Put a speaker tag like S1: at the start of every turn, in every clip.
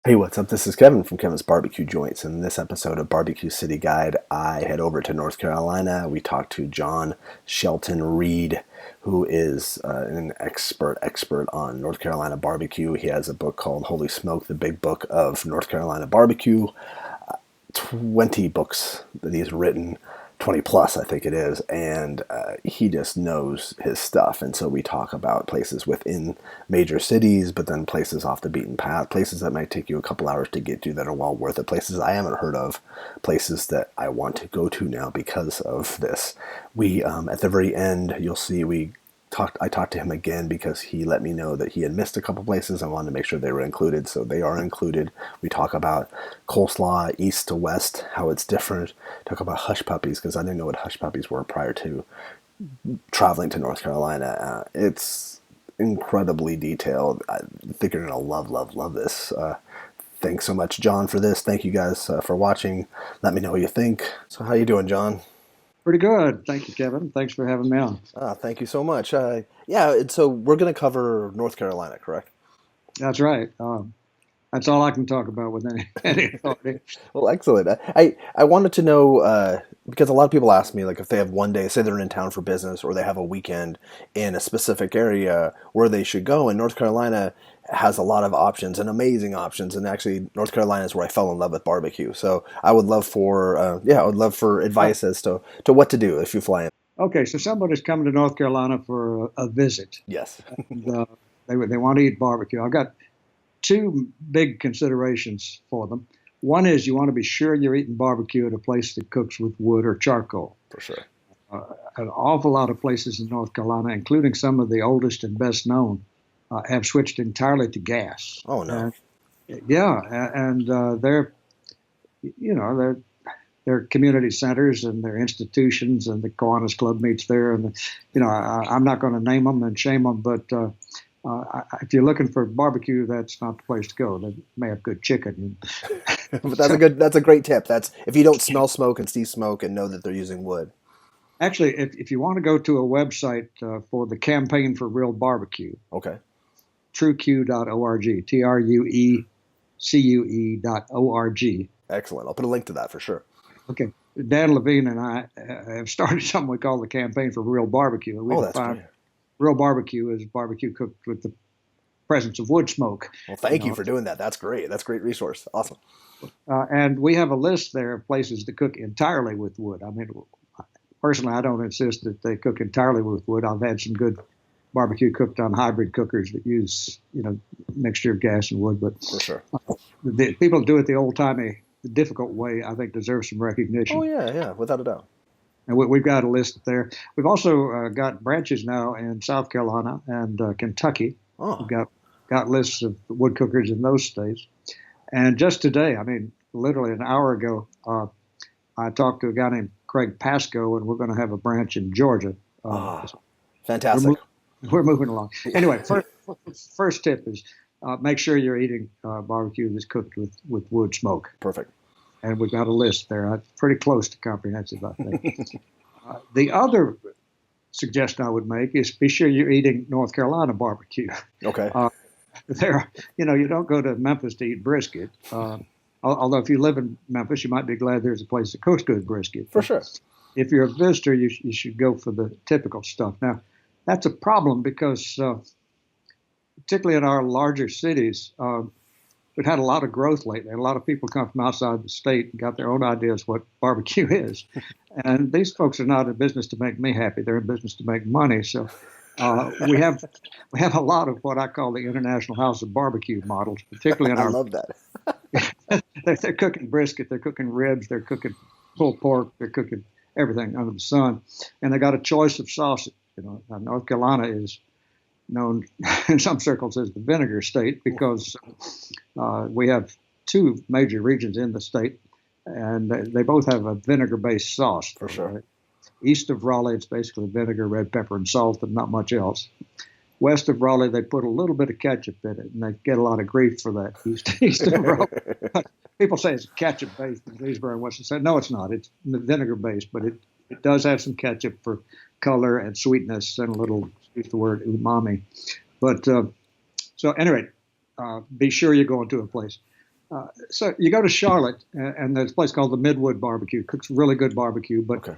S1: Hey, what's up? This is Kevin from Kevin's BBQ Joints. In this episode of Barbecue City Guide, I head over to North Carolina. We talk to John Shelton Reed, who is an expert on North Carolina barbecue. He has a book called Holy Smoke, the Big Book of North Carolina Barbecue. 20 books that he's written, 20 plus, I think it is, and he just knows his stuff. And so we talk about places within major cities, but then places off the beaten path, places that might take you a couple hours to get to that are well worth it, places I haven't heard of, places that I want to go to now because of this. We, at the very end, you'll see I talked to him again because he let me know that he had missed a couple places. I wanted to make sure they were included, so they are included. We talk about coleslaw, east to west, how it's different. Talk about hush puppies because I didn't know what hush puppies were prior to traveling to North Carolina. It's incredibly detailed. I think you're gonna love this. Thanks so much, John, for this. Thank you guys for watching. Let me know what you think. So, how you doing, John?
S2: Pretty good. Thank you, Kevin. Thanks for having me on.
S1: Thank you so much. Yeah, and so we're going to cover North Carolina, correct?
S2: That's right. That's all I can talk about with any, any authority.
S1: Well, excellent. I wanted to know because a lot of people ask me, like, if they have one day, say they're in town for business, or they have a weekend in a specific area where they should go. And North Carolina has a lot of options and amazing options. And actually, North Carolina is where I fell in love with barbecue. So I would love for I would love for advice as to what to do if you fly in.
S2: Okay, so somebody's coming to North Carolina for a visit,
S1: Yes.
S2: and they want to eat barbecue. I've got two big considerations for them. One is you want to be sure you're eating barbecue at a place that cooks with wood or charcoal.
S1: For sure.
S2: An awful lot of places in North Carolina, including some of the oldest and best known, have switched entirely to gas.
S1: Oh no.
S2: Yeah, and they're community centers and their institutions, and the Kiwanis Club meets there. And I'm not going to name them and shame them, but if you're looking for barbecue, that's not the place to go. They may have good chicken.
S1: But that's a great tip. That's if you don't smell smoke and see smoke and know that they're using wood.
S2: Actually, if you want to go to a website for the Campaign for Real Barbecue,
S1: Okay.
S2: trueq.org, truecue.org.
S1: Excellent. I'll put a link to that for sure.
S2: Okay. Dan Levine and I have started something we call the Campaign for Real Barbecue. We
S1: Oh, that's
S2: define
S1: great.
S2: real barbecue is barbecue cooked with the presence of wood smoke.
S1: Well, thank you for doing that. That's great. That's a great resource. Awesome.
S2: And we have a list there of places that cook entirely with wood. I mean, personally, I don't insist that they cook entirely with wood. I've had some good barbecue cooked on hybrid cookers that use, mixture of gas and wood. But
S1: For sure.
S2: the people do it the old-timey, the difficult way, I think, deserves some
S1: Oh
S2: recognition.
S1: yeah, without a doubt.
S2: And we've got a list there. We've also got branches now in South Carolina and Kentucky. We've
S1: Oh,
S2: got lists of wood cookers in those states. And just today, I mean, literally an hour ago, I talked to a guy named Craig Pasco, and we're going to have a branch in Georgia. We're,
S1: fantastic.
S2: we're moving along. Anyway, first tip is make sure you're eating barbecue that's cooked with wood smoke.
S1: Perfect.
S2: And we've got a list there. Pretty close to comprehensive, I think. The other suggestion I would make is be sure you're eating North Carolina barbecue.
S1: Okay.
S2: You don't go to Memphis to eat brisket. Although if you live in Memphis, you might be glad there's a place that cooks good brisket.
S1: For sure.
S2: If you're a visitor, you should go for the typical stuff. Now, that's a problem because, particularly in our larger cities, we've had a lot of growth lately. A lot of people come from outside the state and got their own ideas what barbecue is. And these folks are not in business to make me happy. They're in business to make money. So we have a lot of what I call the International House of Barbecue models, particularly in
S1: I
S2: our.
S1: love that.
S2: They're cooking brisket, they're cooking ribs, they're cooking pulled pork, they're cooking everything under the sun, and they got a choice of sausage. North Carolina is known in some circles as the vinegar state because we have two major regions in the state, and they both have a vinegar-based sauce.
S1: For sure.
S2: East of Raleigh, it's basically vinegar, red pepper, and salt, and not much else. West of Raleigh, they put a little bit of ketchup in it, and they get a lot of grief for that. East of Raleigh, people say it's ketchup-based in Leesburg and Western. Say no, it's not. It's vinegar-based, but it does have some ketchup for color and sweetness and a little, use the word umami. But so anyway, be sure you're going to a place. So you go to Charlotte, and there's a place called the Midwood Barbecue. Cooks really good barbecue, but
S1: Okay.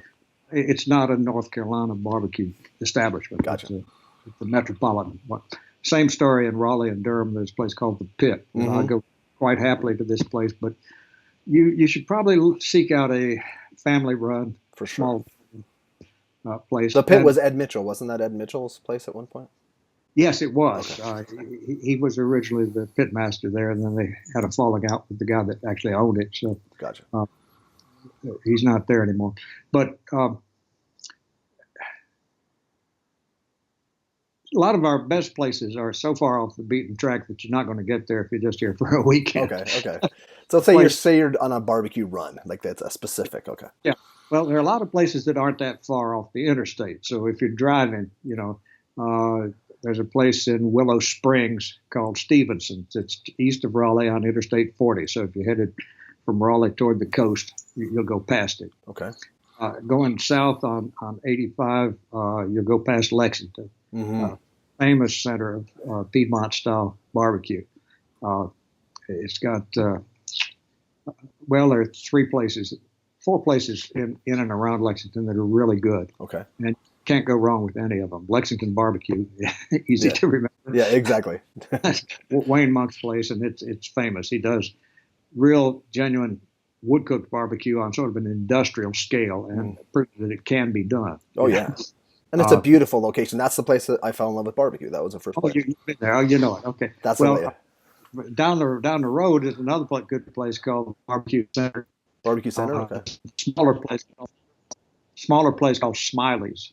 S2: it's not a North Carolina barbecue establishment.
S1: Gotcha.
S2: It's a metropolitan one. Same story in Raleigh and Durham. There's a place called the Pit. And I go quite happily to this place, but you should probably seek out a family-run,
S1: For sure.
S2: small place.
S1: The Pit
S2: And
S1: was Ed Mitchell. Wasn't that Ed Mitchell's place at one point?
S2: yes, it was.
S1: Okay.
S2: He was originally the pit master there, and then they had a falling out with the guy that actually owned it. So
S1: Gotcha.
S2: he's not there anymore. But a lot of our best places are so far off the beaten track that you're not going to get there if you're just here for a weekend.
S1: Okay. So say you're on a barbecue run, like that's a specific. Okay.
S2: Yeah. Well, there are a lot of places that aren't that far off the interstate. So if you're driving, there's a place in Willow Springs called Stevenson's. It's east of Raleigh on Interstate 40. So if you're headed from Raleigh toward the coast, you'll go past it.
S1: Okay.
S2: Going south on 85, you'll go past Lexington, famous center of Piedmont-style barbecue. It's got, there are four places in and around Lexington that are really good.
S1: Okay.
S2: And can't go wrong with any of them. Lexington barbecue, easy to remember.
S1: Yeah, exactly.
S2: Wayne Monk's place, and it's famous. He does real, genuine wood-cooked barbecue on sort of an industrial scale, and proves that it can be done.
S1: Oh, yeah. And it's a beautiful location. That's the place that I fell in love with barbecue. That was the first place.
S2: You've been there. Oh, you know it. Okay.
S1: That's
S2: down the road is another good place called Barbecue Center.
S1: Barbecue Center. Okay.
S2: Smaller place called Smiley's,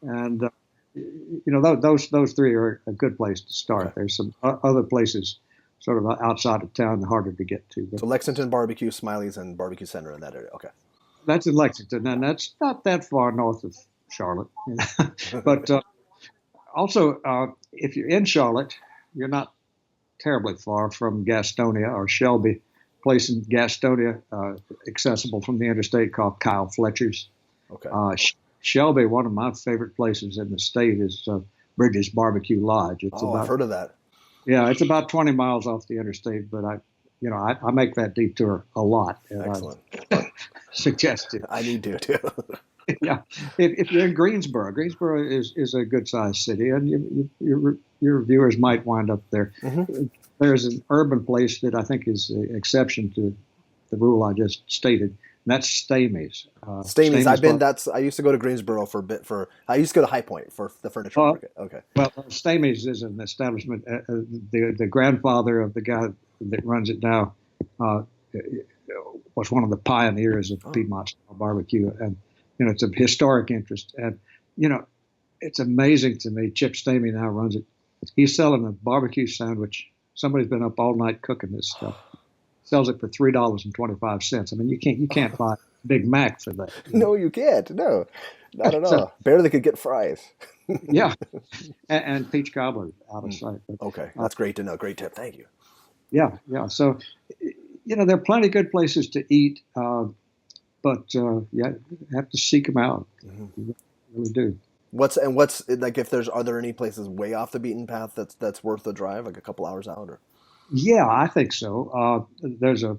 S2: and those three are a good place to start. Okay. There's some other places sort of outside of town, harder to get to.
S1: So Lexington Barbecue, Smiley's, and Barbecue Center in that area. Okay.
S2: That's in Lexington, and that's not that far north of Charlotte. But also, if you're in Charlotte, you're not terribly far from Gastonia or Shelby. Place in Gastonia, accessible from the interstate, called Kyle Fletcher's.
S1: Okay.
S2: Shelby, one of my favorite places in the state, is Bridges Barbecue Lodge.
S1: I've heard of that.
S2: Yeah, it's about 20 miles off the interstate, but I make that detour a lot.
S1: Excellent.
S2: Suggest it.
S1: I need to too.
S2: Yeah, if you're in Greensboro is a good sized city, and your viewers might wind up there. There's an urban place that I think is an exception to the rule I just stated. And that's Stamey's.
S1: Stamey's. I used to go to Greensboro for a bit. I used to go to High Point for the furniture market. Okay.
S2: Well, Stamey's is an establishment. The grandfather of the guy that runs it now was one of the pioneers of Piedmont barbecue, and it's a historic interest. And it's amazing to me. Chip Stamey now runs it. He's selling a barbecue sandwich. Somebody's been up all night cooking this stuff. Sells it for $3.25. I mean, you can't buy Big Mac for that.
S1: No, you can't. No, not at all. Barely could get fries.
S2: Yeah, and peach cobbler out of sight.
S1: Okay, that's great to know. Great tip. Thank you.
S2: Yeah. So, there are plenty of good places to eat, but you have to seek them out. You really do.
S1: What's like? Are there any places way off the beaten path that's worth the drive, like a couple hours out? Or
S2: yeah, I think so. There's a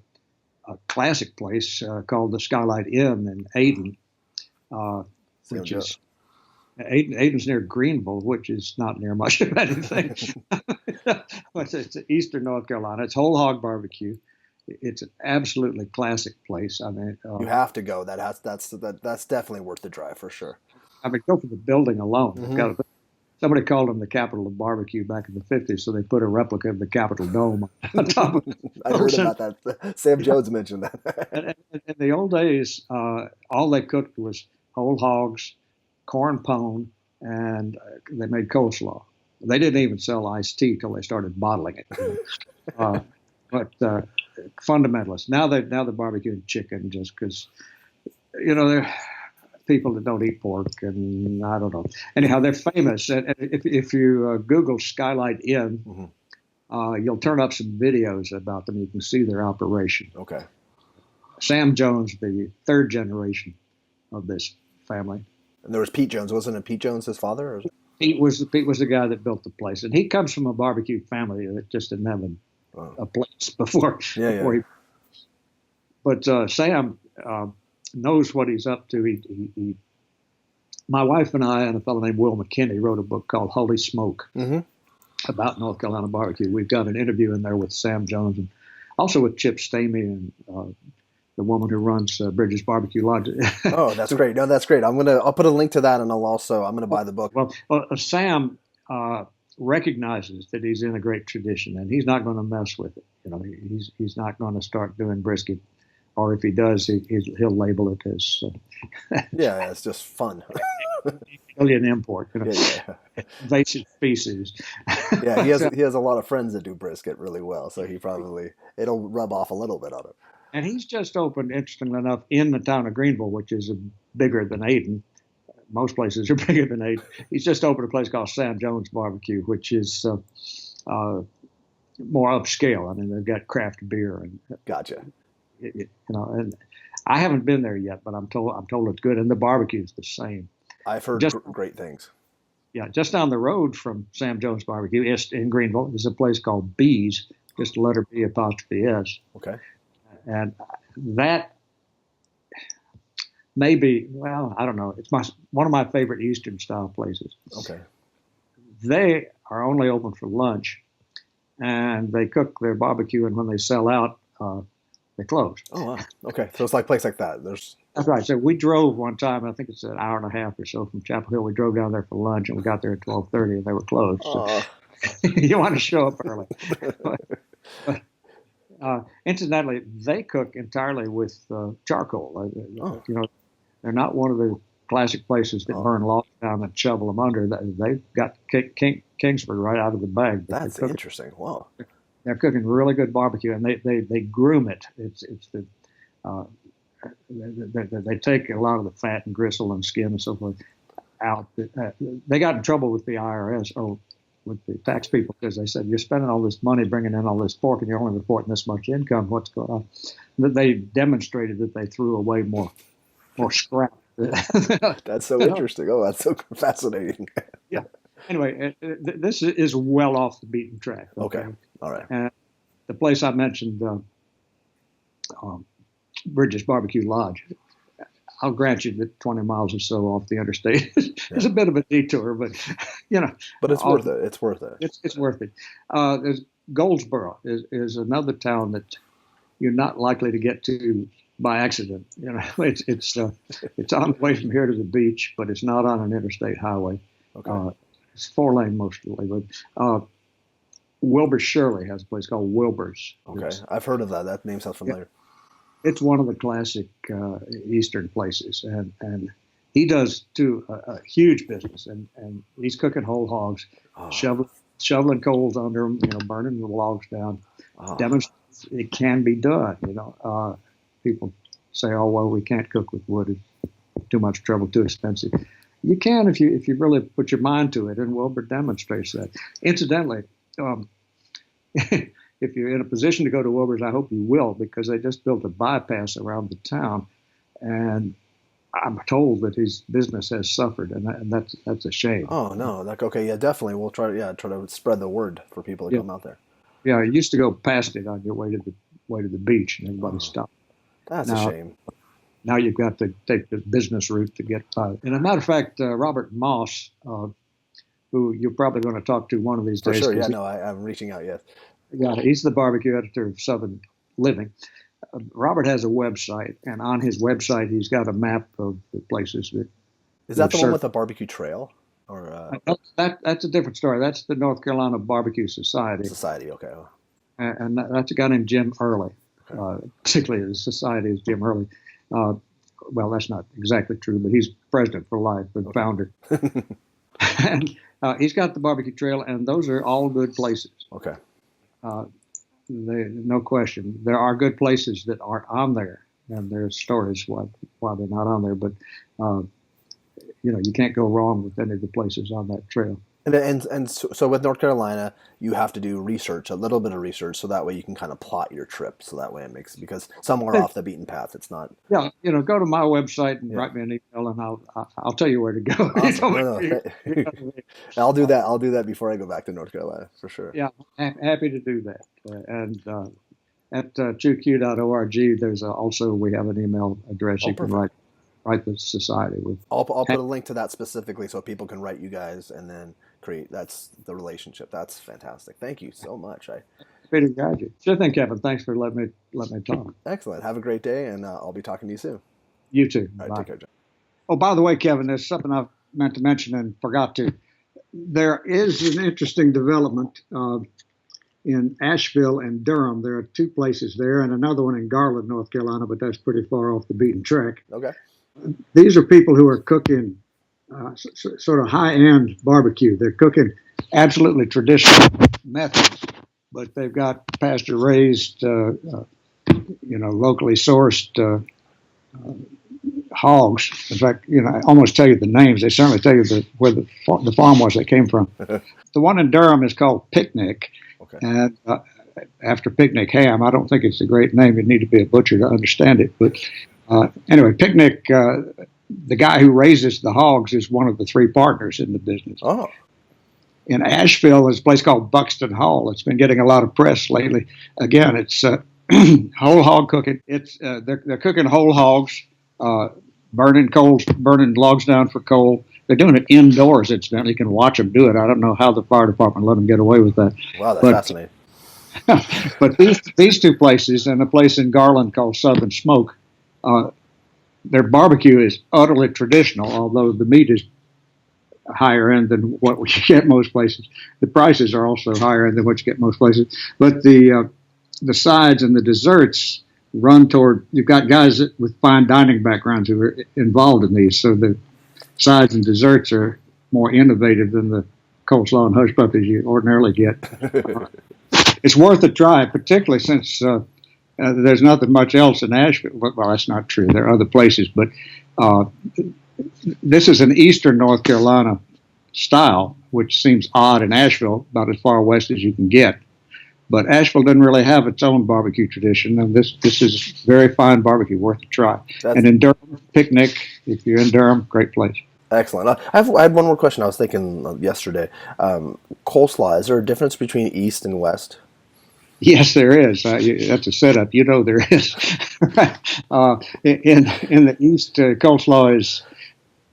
S2: classic place called the Skylight Inn in Ayden, which is Ayden's near Greenville, which is not near much of anything. It's Eastern North Carolina. It's whole hog barbecue. It's an absolutely classic place. I mean,
S1: you have to go. That's definitely worth the drive for sure.
S2: I mean, go for the building alone. Somebody called them the capital of barbecue back in the 50s, so they put a replica of the Capitol Dome on top of it.
S1: I heard about that. Sam Jones mentioned that.
S2: And in the old days, all they cooked was whole hogs, corn pone, and they made coleslaw. They didn't even sell iced tea till they started bottling it. But fundamentalists. Now they're barbecuing chicken just because, they're people that don't eat pork, and I don't know. Anyhow, they're famous. And if you Google Skylight Inn, you'll turn up some videos about them. You can see their operation.
S1: Okay.
S2: Sam Jones, the third generation of this family.
S1: And there was Pete Jones. Wasn't it Pete Jones, his father? Or?
S2: Pete was the guy that built the place, and he comes from a barbecue family that just didn't have a place before
S1: Yeah,
S2: before
S1: yeah.
S2: he. But Sam knows what he's up to. My wife and I and a fellow named Will McKinney wrote a book called Holy Smoke
S1: Mm-hmm.
S2: about North Carolina barbecue. We've got an interview in there with Sam Jones and also with Chip Stamey and the woman who runs Bridges Barbecue Lodge.
S1: Oh, that's
S2: So,
S1: great. No, that's great. I'll put a link to that, and I'm gonna buy the book.
S2: well, Sam recognizes that he's in a great tradition, and he's not going to mess with it. He's not going to start doing brisket, or if he does, he'll label it as
S1: Yeah, it's just fun.
S2: alien import,
S1: Yeah, yeah.
S2: invasive species.
S1: Yeah,
S2: So,
S1: he has a lot of friends that do brisket really well, so it'll rub off a little bit on him.
S2: and he's just opened, interestingly enough, in the town of Greenville, which is bigger than Aden. Most places are bigger than Aden. He's just opened a place called Sam Jones Barbecue, which is more upscale. I mean, they've got craft beer and
S1: Gotcha.
S2: and I haven't been there yet, but I'm told it's good, and the barbecue is the same.
S1: I've heard
S2: Just
S1: great things.
S2: Yeah, just down the road from Sam Jones Barbecue in Greenville is a place called B's, just the letter B apostrophe S,
S1: Okay.
S2: and that may be, well, I don't know. It's one of my favorite Eastern style places.
S1: Okay.
S2: They are only open for lunch, and they cook their barbecue, and when they sell out, they close.
S1: Oh, wow. Okay. So it's like a place like that.
S2: That's right. So we drove one time. I think it's an hour and a half or so from Chapel Hill. We drove down there for lunch, and we got there at 12:30, and they were closed. So you want to show up early. Incidentally, they cook entirely with charcoal. They're not one of the classic places that burn logs down and shovel them under. They've got Kingsford right out of the bag.
S1: That's interesting. Wow.
S2: They're cooking really good barbecue, and they groom it. They take a lot of the fat and gristle and skin and so forth out. They got in trouble with the IRS or with the tax people because they said, you're spending all this money bringing in all this pork and you're only reporting this much income. What's going on? They demonstrated that they threw away more scrap.
S1: That's so interesting. Oh, that's so fascinating.
S2: Yeah. Anyway, this is well off the beaten track.
S1: Okay. All right.
S2: And the place I mentioned, Bridges Barbecue Lodge, I'll grant you that 20 miles or so off the interstate is a bit of a detour, but
S1: But it's worth it. It's worth it.
S2: It's worth it. There's Goldsboro is another town that you're not likely to get to by accident. It's on the way from here to the beach, but it's not on an interstate highway.
S1: Okay.
S2: It's 4-lane mostly, but Wilbur Shirley has a place called Wilbur's.
S1: Okay. I've heard of that. That name sounds familiar.
S2: It's one of the classic Eastern places, and he does too a huge business, and he's cooking whole hogs, shoveling coals under them, burning the logs down. Demonstrates it can be done. People say, "Oh well, we can't cook with wood; it's too much trouble, too expensive." You can if you really put your mind to it, and Wilbur demonstrates that. Incidentally. If you're in a position to go to Wilbur's, I hope you will, because they just built a bypass around the town, and I'm told that his business has suffered, and that's a shame.
S1: Oh no! Okay, yeah, definitely. We'll try to spread the word for people to come out there.
S2: Yeah, you used to go past it on your way to the beach, and everybody stopped.
S1: That's a shame.
S2: Now you've got to take the business route to get by. And as a matter of fact, Robert Moss, who you're probably going to talk to one of these days.
S1: For sure. Yeah, no, I'm reaching out. Yes.
S2: Yeah, he's the barbecue editor of Southern Living. Robert has a website, and on his website, he's got a map of the places that.
S1: Is that the one with the barbecue trail? Or
S2: that's a different story. That's the North Carolina Barbecue Society.
S1: Okay.
S2: And that's a guy named Jim Early. Okay. Particularly the society is Jim Early. Well, that's not exactly true, but he's president for life, but founder. And he's got the barbecue trail, and those are all good places.
S1: Okay.
S2: No question. There are good places that aren't on there, and there's stories why they're not on there. But you can't go wrong with any of the places on that trail.
S1: And so with North Carolina, you have to do research, a little bit of research, so that way you can kind of plot your trip. So that way it makes, because some are off the beaten path. It's not.
S2: Yeah, go to my website and
S1: Yeah.
S2: write me an email, and I'll tell you where to go.
S1: Awesome. No, no. I'll do
S2: Uh,
S1: that. I'll do that before I go back to North Carolina for sure.
S2: yeah, happy to do that. And at qq.org, there's also we have an email address
S1: Oh,
S2: you can
S1: perfect.
S2: write the society with.
S1: I'll put a link to that specifically so people can write you guys and then create. That's the relationship. That's fantastic. Thank you so much.
S2: Happy to guide you. Sure thing, Kevin. Thanks for letting me talk.
S1: Excellent. Have a great day, and I'll be talking to you soon.
S2: You too.
S1: All right,
S2: Bye.
S1: take care, John.
S2: Oh, by the way, Kevin, there's something I've meant to mention and forgot to. There is an interesting development in Asheville and Durham. There are two places there, and another one in Garland, North Carolina, but that's pretty far off the beaten track.
S1: Okay.
S2: These are people who are cooking sort of high-end barbecue. They're cooking absolutely traditional methods, but they've got pasture-raised, locally sourced hogs. In fact, I almost tell you the names. They certainly tell you where the farm was they came from. The one in Durham is called Picnic,
S1: Okay.
S2: and after Picnic Ham. I don't think it's a great name. You need to be a butcher to understand it. But anyway, Picnic, the guy who raises the hogs is one of the three partners in the business.
S1: Oh.
S2: In Asheville, there's a place called Buxton Hall. It's been getting a lot of press lately. Again, it's whole hog cooking. It's they're cooking whole hogs, burning logs down for coal. They're doing it indoors. Incidentally, you can watch them do it. I don't know how the fire department let them get away with that.
S1: Wow, that's fascinating.
S2: But these two places and a place in Garland called Southern Smoke, their barbecue is utterly traditional, although the meat is higher end than what we get most places. The prices are also higher end than what you get most places. But the sides and the desserts run toward, you've got guys with fine dining backgrounds who are involved in these, so the sides and desserts are more innovative than the coleslaw and hush puppies you ordinarily get. It's worth a try, particularly since there's nothing much else in Asheville. Well, that's not true. There are other places, but this is an eastern North Carolina style, which seems odd in Asheville, about as far west as you can get. But Asheville doesn't really have its own barbecue tradition, and this is very fine barbecue, worth a try. And in Durham, Picnic, if you're in Durham, great place.
S1: Excellent. I had one more question I was thinking yesterday. Coleslaw, is there a difference between east and west?
S2: Yes, there is. That's a setup. There is. In the East, coleslaw is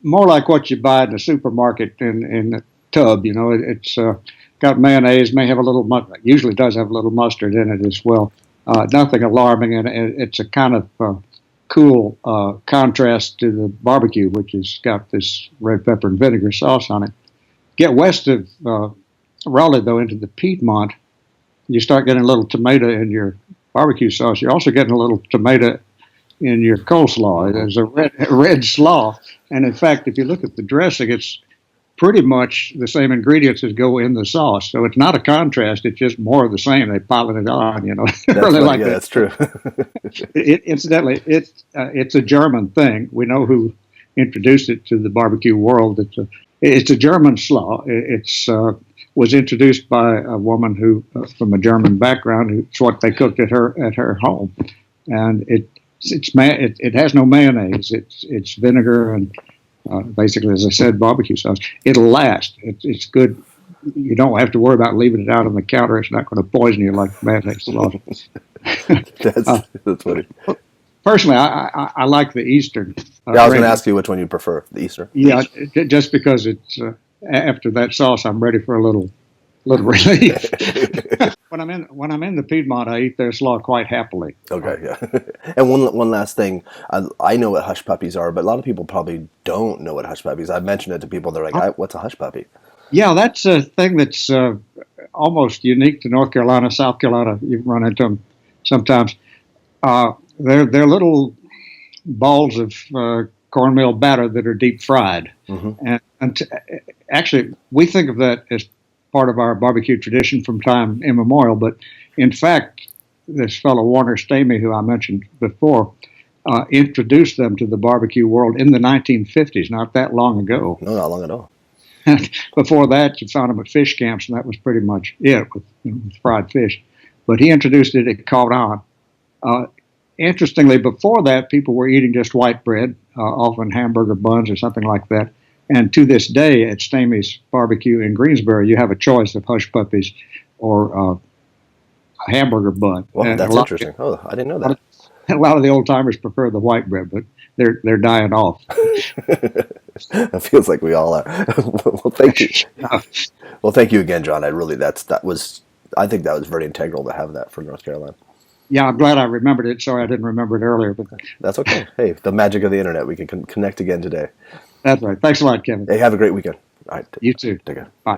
S2: more like what you buy in the supermarket in a tub. It's got mayonnaise, may have a little, usually does have a little mustard in it as well. Nothing alarming, and it's a kind of cool contrast to the barbecue, which has got this red pepper and vinegar sauce on it. Get west of Raleigh, though, into the Piedmont, you start getting a little tomato in your barbecue sauce. You're also getting a little tomato in your coleslaw. There's a red slaw. And in fact, if you look at the dressing, it's pretty much the same ingredients as go in the sauce. So it's not a contrast. It's just more of the same. They pile it on,
S1: That's
S2: really like that.
S1: That's true.
S2: Incidentally, it's a German thing. We know who introduced it to the barbecue world. It's a German slaw. It's was introduced by a woman who, from a German background, it's what they cooked at her home, and it has no mayonnaise. It's vinegar and basically, as I said, barbecue sauce. It'll last. It's good. You don't have to worry about leaving it out on the counter. It's not going to poison you like mayonnaise sauce.
S1: That's funny.
S2: Personally, I like the Eastern.
S1: I was going to ask you which one you prefer, the Eastern.
S2: Yeah, just because it's after that sauce, I'm ready for a little relief. When I'm in the Piedmont, I eat their slaw quite happily.
S1: Okay, yeah. And one last thing, I know what hush puppies are, but a lot of people probably don't know what hush puppies. I've mentioned it to people. They're like, "What's a hush puppy?" Yeah,
S2: that's a thing that's almost unique to North Carolina, South Carolina. You run into them sometimes. They're little balls of cornmeal batter that are deep fried, and actually, we think of that as part of our barbecue tradition from time immemorial. But in fact, this fellow Warner Stamey, who I mentioned before, introduced them to the barbecue world in the 1950s, not that long ago.
S1: No, not long at all.
S2: Before that, you found them at fish camps, and that was pretty much it with fried fish. But he introduced it; it caught on. Uh, Interestingly, before that, people were eating just white bread, often hamburger buns or something like that. And to this day, at Stamey's Barbecue in Greensboro, you have a choice of hush puppies or a hamburger bun.
S1: Well, that's interesting. Oh, I didn't know that.
S2: A lot of the old timers prefer the white bread, but they're dying off.
S1: It feels like we all are. Well, thank you. Well, thank you again, John. I think that was very integral to have that for North Carolina.
S2: Yeah, I'm glad I remembered it. Sorry I didn't remember it earlier. But
S1: that's okay. Hey, the magic of the internet. We can connect again today.
S2: That's right. Thanks a lot, Kevin.
S1: Hey, have a great weekend. All right.
S2: You too.
S1: Take care.
S2: Bye.